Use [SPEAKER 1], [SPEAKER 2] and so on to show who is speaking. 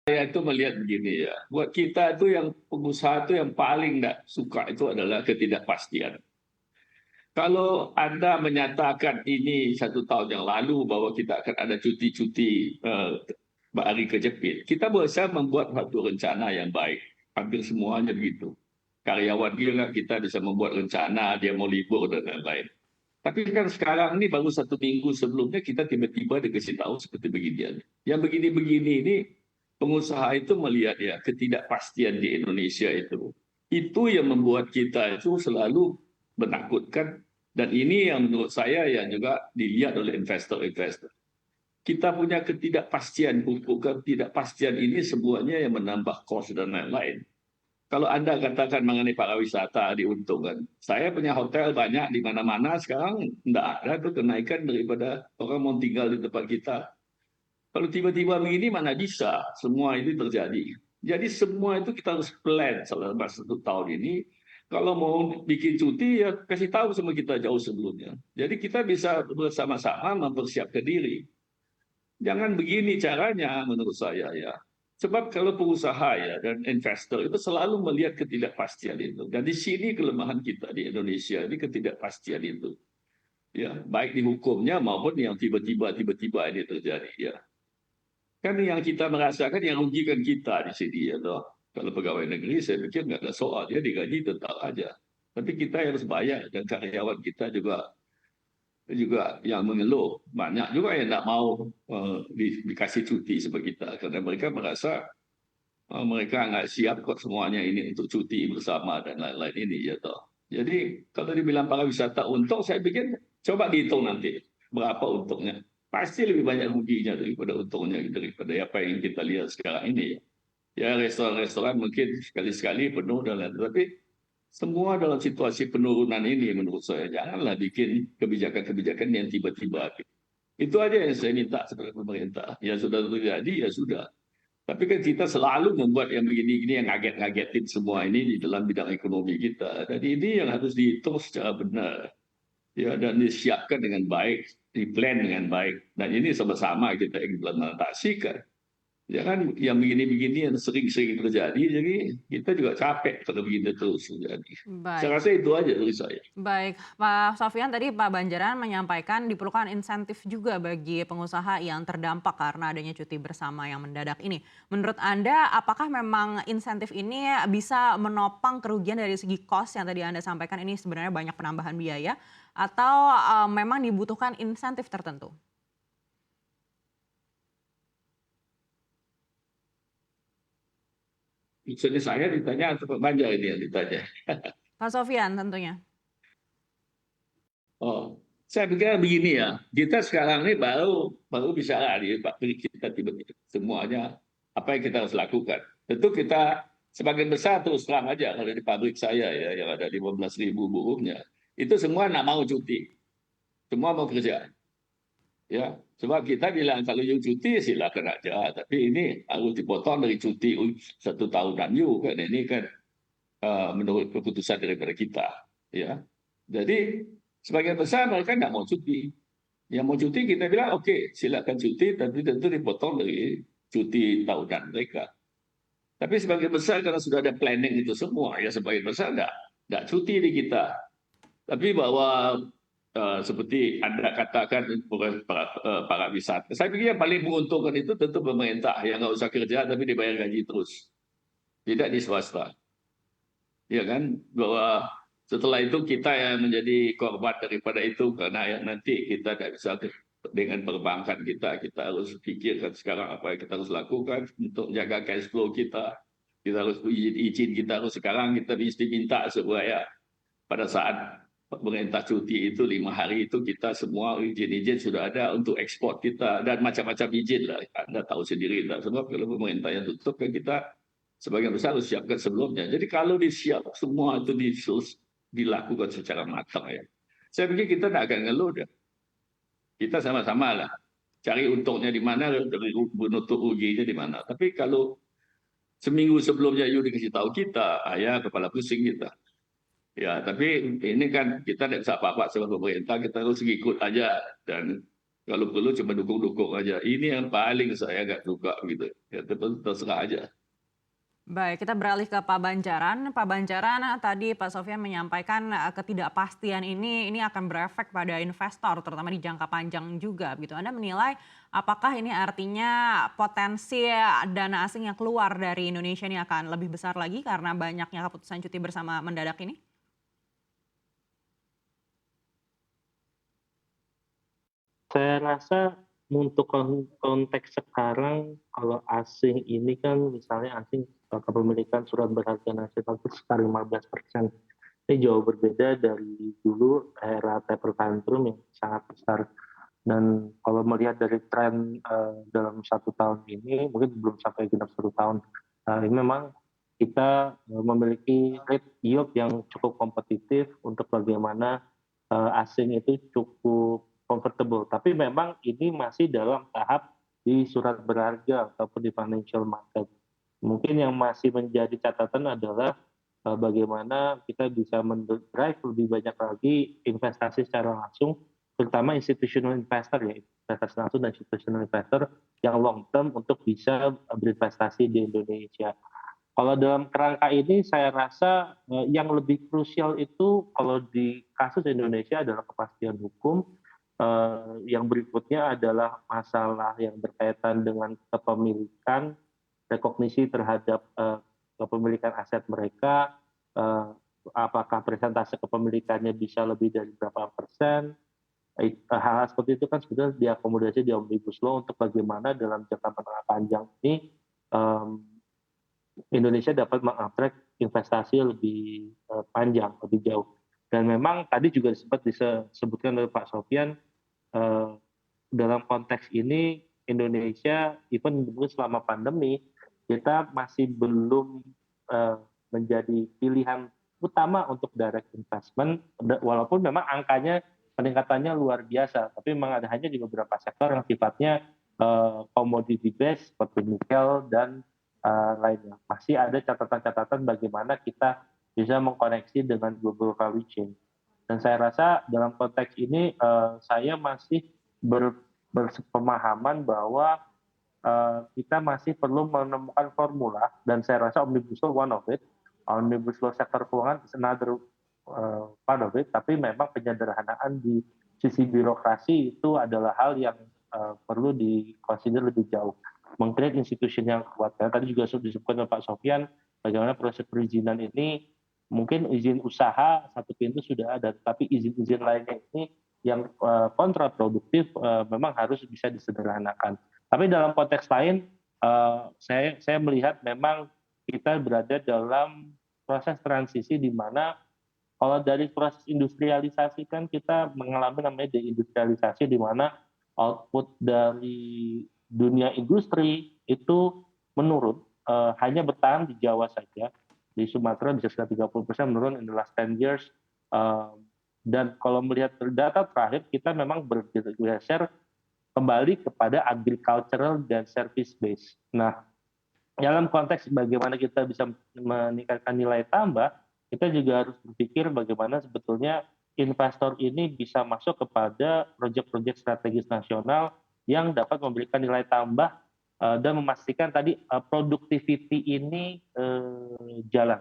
[SPEAKER 1] Saya itu melihat begini ya, buat kita itu yang pengusaha itu yang paling tidak suka itu adalah ketidakpastian. Kalau Anda menyatakan ini 1 tahun yang lalu bahwa kita akan ada cuti-cuti hari kejepit, kita bisa membuat satu rencana yang baik. Hampir semuanya begitu. Karyawan kita bisa membuat rencana, dia mau libur dan lain-lain. Tapi kan sekarang ini baru 1 minggu sebelumnya kita tiba-tiba dikasih tahu seperti beginian. Yang begini-begini ini pengusaha itu melihat ya ketidakpastian di Indonesia itu. Itu yang membuat kita itu selalu menakutkan dan ini yang menurut saya yang juga dilihat oleh investor-investor. Kita punya ketidakpastian, ketidakpastian ini semuanya yang menambah kos dan lain-lain. Kalau Anda katakan mengenai pariwisata diuntungkan, saya punya hotel banyak di mana-mana sekarang tidak ada tuh kenaikan daripada orang mau tinggal di tempat kita. Kalau tiba-tiba begini mana bisa semua itu terjadi. Jadi semua itu kita harus plan selama 1 tahun ini. Kalau mau bikin cuti ya kasih tahu sama kita jauh sebelumnya. Jadi kita bisa bersama-sama mempersiapkan diri. Jangan begini caranya menurut saya ya. Sebab kalau pengusaha ya dan investor itu selalu melihat ketidakpastian itu. Dan di sini kelemahan kita di Indonesia ini ketidakpastian itu. Ya, baik di hukumnya maupun yang tiba-tiba ini terjadi ya. Kan yang kita merasakan yang rugikan kita di sini ya toh. Kalau pegawai negeri saya pikir nggak ada soal, dia digaji tetap aja. Tapi kita harus bayar dan karyawan kita juga juga yang mengeluh. Banyak juga yang tidak mau dikasih cuti seperti kita karena mereka merasa mereka nggak siap kok semuanya ini untuk cuti bersama dan lain-lain ini ya toh. Jadi kalau dibilang pariwisata untung, saya pikir coba dihitung nanti berapa untungnya. Pasti lebih banyak ruginya daripada untungnya daripada apa yang kita lihat sekarang ini. Ya restoran-restoran mungkin sekali-sekali penuh dan lain-lain. Tapi semua dalam situasi penurunan ini menurut saya janganlah bikin kebijakan-kebijakan yang tiba-tiba. Itu aja yang saya minta kepada pemerintah. Ya sudah terjadi ya sudah. Tapi kan kita selalu membuat yang begini-gini yang ngaget-ngagetin semua ini di dalam bidang ekonomi kita. Dan ini yang harus dihitung secara benar. Ya, dan disiapkan dengan baik, diplan dengan baik. Dan ini sama-sama kita implementasikan. Jangan yang begini-begini yang sering-sering terjadi, jadi kita juga capek kalau begini terus terjadi. Saya
[SPEAKER 2] Baik.
[SPEAKER 1] rasa itu aja dari saya.
[SPEAKER 2] Baik, Pak Sofyan, tadi Pak Banjaran menyampaikan diperlukan insentif juga bagi pengusaha yang terdampak karena adanya cuti bersama yang mendadak ini. Menurut Anda, apakah memang insentif ini bisa menopang kerugian dari segi kos yang tadi Anda sampaikan ini sebenarnya banyak penambahan biaya atau memang dibutuhkan insentif tertentu?
[SPEAKER 1] Maksudnya saya ditanya atau Pak Banjar ini yang ditanya?
[SPEAKER 2] Pak Sofyan tentunya.
[SPEAKER 1] Oh, saya pikir begini ya, kita sekarang ini baru baru bisa lah di pabrik kita tiba-tiba semuanya apa yang kita harus lakukan. Tentu kita sebagian besar terus terang aja kalau di pabrik saya ya yang ada 15.000 buruhnya itu semua nak mau cuti, semua mau kerja. Ya, sebab kita bilang kalau you cuti silakan aja, tapi ini harus dipotong dari cuti 1 tahunan you kan ini kan menurut keputusan daripada kita. Ya, jadi sebagian besar mereka nggak mau cuti. Yang mau cuti kita bilang oke silakan cuti, tapi tentu dipotong dari cuti tahunan mereka. Tapi sebagian besar karena sudah ada planning itu semua, ya sebagian besar nggak cuti di kita. Tapi bahwa seperti Anda katakan bukan para wisata. Saya pikir yang paling menguntungkan itu tentu pemerintah yang nggak usah kerja tapi dibayar gaji terus, tidak di swasta. Ya kan bahwa setelah itu kita yang menjadi korban daripada itu karena ya nanti kita tidak bisa dengan perbankan kita harus pikirkan sekarang apa yang kita harus lakukan untuk jaga cash flow kita harus izin kita harus sekarang kita mesti minta supaya pada saat pemerintah cuti itu 5 hari itu kita semua izin-izin sudah ada untuk ekspor kita dan macam-macam izin lah Anda tahu sendiri lah sebab kalau pemerintah yang tutup kan kita sebagian besar harus siapkan sebelumnya. Jadi kalau disiap semua itu dilakukan secara matang ya. Saya pikir kita tidak akan ngeluh dah. Kita sama-sama lah cari untungnya di mana, dari menutup ruginya di mana. Tapi kalau seminggu sebelumnya you dikasih tahu kita, ya kepala pusing kita. Ya, tapi ini kan kita tidak bisa apa-apa sebagai pemerintah, kita harus ikut aja dan Kalau perlu cuma dukung-dukung aja. Ini yang paling saya nggak suka gitu. Ya terserah aja.
[SPEAKER 2] Baik, kita beralih ke Pak Banjaran. Pak Banjaran, tadi Pak Sofyan menyampaikan ketidakpastian ini akan berefek pada investor, terutama di jangka panjang juga. Begitu. Anda menilai apakah ini artinya potensi dana asing yang keluar dari Indonesia ini akan lebih besar lagi karena banyaknya keputusan cuti bersama mendadak ini?
[SPEAKER 3] Saya rasa untuk konteks sekarang, kalau asing ini kan misalnya asing kepemilikan surat berharga nasional itu sekitar 15%. Ini jauh berbeda dari dulu era taper tantrum yang sangat besar. Dan kalau melihat dari tren dalam 1 tahun ini, mungkin belum sampai genap 1 tahun, ini memang kita memiliki rate yield yang cukup kompetitif untuk bagaimana asing itu cukup comfortable. Tapi memang ini masih dalam tahap di surat berharga ataupun di financial market. Mungkin yang masih menjadi catatan adalah bagaimana kita bisa mendrive lebih banyak lagi investasi secara langsung, terutama institutional investor ya, investasi langsung dan institutional investor yang long term untuk bisa berinvestasi di Indonesia. Kalau dalam kerangka ini saya rasa yang lebih krusial itu kalau di kasus Indonesia adalah kepastian hukum, yang berikutnya adalah masalah yang berkaitan dengan kepemilikan, rekognisi terhadap kepemilikan aset mereka, apakah persentase kepemilikannya bisa lebih dari berapa persen. Hal-hal seperti itu kan sebenarnya diakomodasi di Omnibus Law untuk bagaimana dalam jangka menengah panjang ini Indonesia dapat mengattract investasi lebih panjang, lebih jauh. Dan memang tadi juga sempat disebutkan oleh Pak Sofyan, dalam konteks ini Indonesia, even selama pandemi, kita masih belum menjadi pilihan utama untuk direct investment, walaupun memang angkanya peningkatannya luar biasa, tapi memang ada hanya di beberapa sektor yang sifatnya commodity based seperti nikel dan lainnya. Masih ada catatan-catatan bagaimana kita bisa mengkoneksi dengan global value chain. Dan saya rasa dalam konteks ini saya masih berpemahaman bahwa kita masih perlu menemukan formula, dan saya rasa Omnibus Law one of it. Omnibus Law sektor keuangan is another part of it, tapi memang penyederhanaan di sisi birokrasi itu adalah hal yang perlu dikonsider lebih jauh. Mengcreate institusi yang kuat. Karena tadi juga disebutkan oleh Pak Sofyan, bagaimana proses perizinan ini, mungkin izin usaha satu pintu sudah ada, tapi izin-izin lainnya ini yang kontraproduktif memang harus bisa disederhanakan. Tapi dalam konteks lain, saya melihat memang kita berada dalam proses transisi di mana kalau dari proses industrialisasi kan kita mengalami namanya deindustrialisasi, di mana output dari dunia industri itu menurun, hanya bertahan di Jawa saja. Di Sumatera bisa sekitar 30% menurun in the last 10 years. Dan kalau melihat data terakhir, kita memang bergeser kembali kepada agricultural dan service base. Nah, dalam konteks bagaimana kita bisa meningkatkan nilai tambah, kita juga harus berpikir bagaimana sebetulnya investor ini bisa masuk kepada proyek-proyek strategis nasional yang dapat memberikan nilai tambah dan memastikan tadi productivity ini jalan.